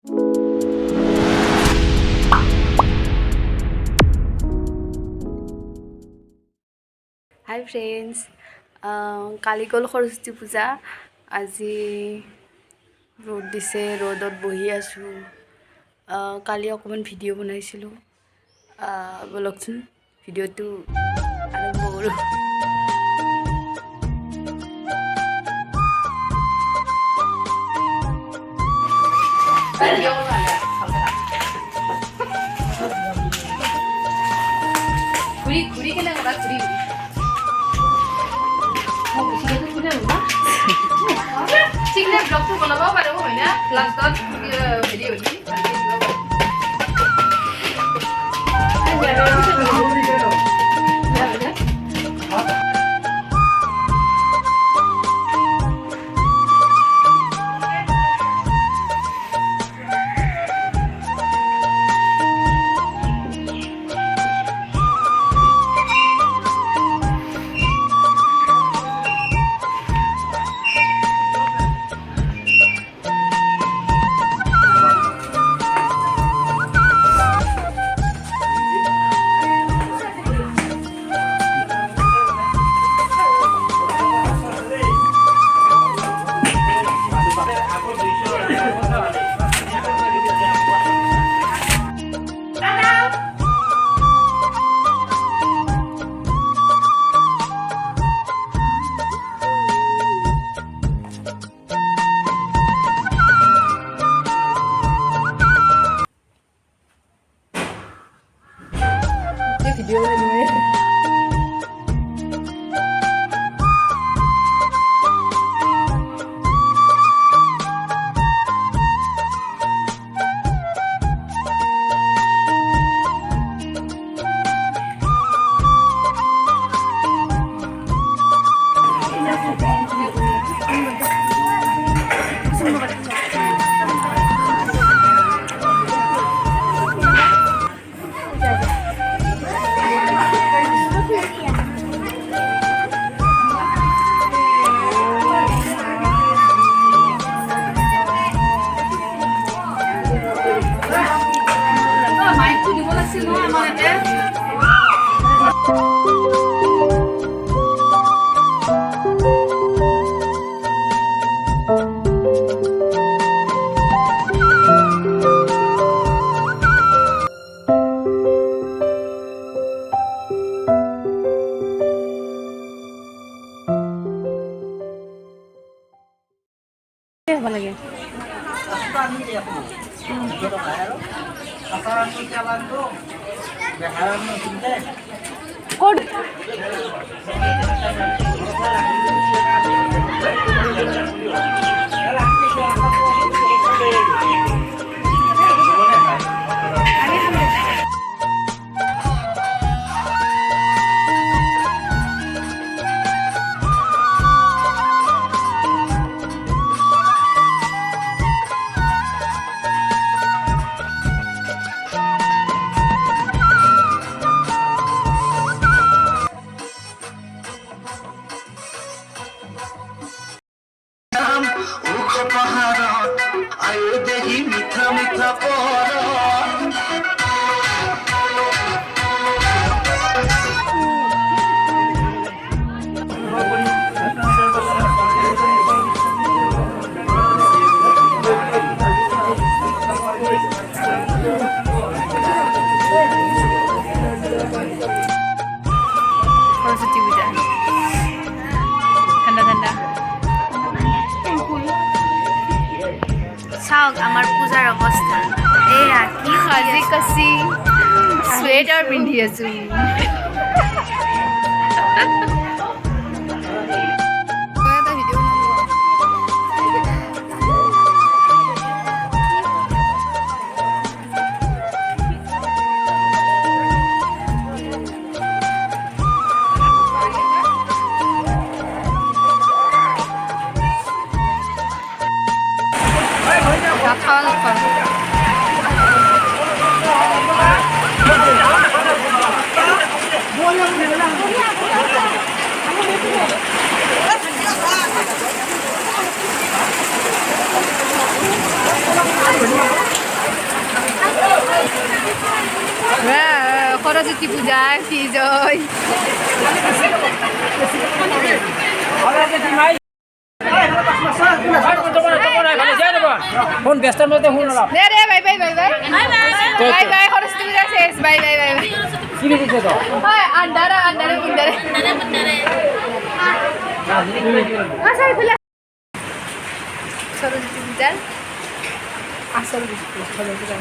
হাই friends, কালি গ'ল সৰস্বতী পূজা। আজি ৰ'দ দিছে, ৰ'দত বহি আছোঁ। কালি অকণমান ভিডিঅ' বনাইছিলোঁ, ব'লকচোন ভিডিঅ'টো আৰম্ভ কৰোঁ। ঘূৰি কেনে ক'বা ঘূৰি চিগনেল ব্লগটো বনাব পাৰোঁ হয় না, লাষ্টত হেৰি হৈছে ভিডিঅ' বনাই হ'ব লাগে। সরস্বতী পূজা ঠান্ডা ঠান্ডা চাওক আমার পূজার অবস্থা। এয়া কি সাজি কাচি সোয়েটার পিন্ধি আছো। খাওয়া লাগবে। সরস্বতী পূজা কি জয়। ফোন ব্যস্তের মধ্যে ফোন আলাপ রে রে bye bye bye bye bye bye Saraswati পূজা শেষ বাই বাই বাই বাই কি দিছে তো হয় আন্ডারে আন্ডারে বুন্ডারে আচ্ছা খুলে সরস্বতী পূজার আসল সরস্বতী পূজা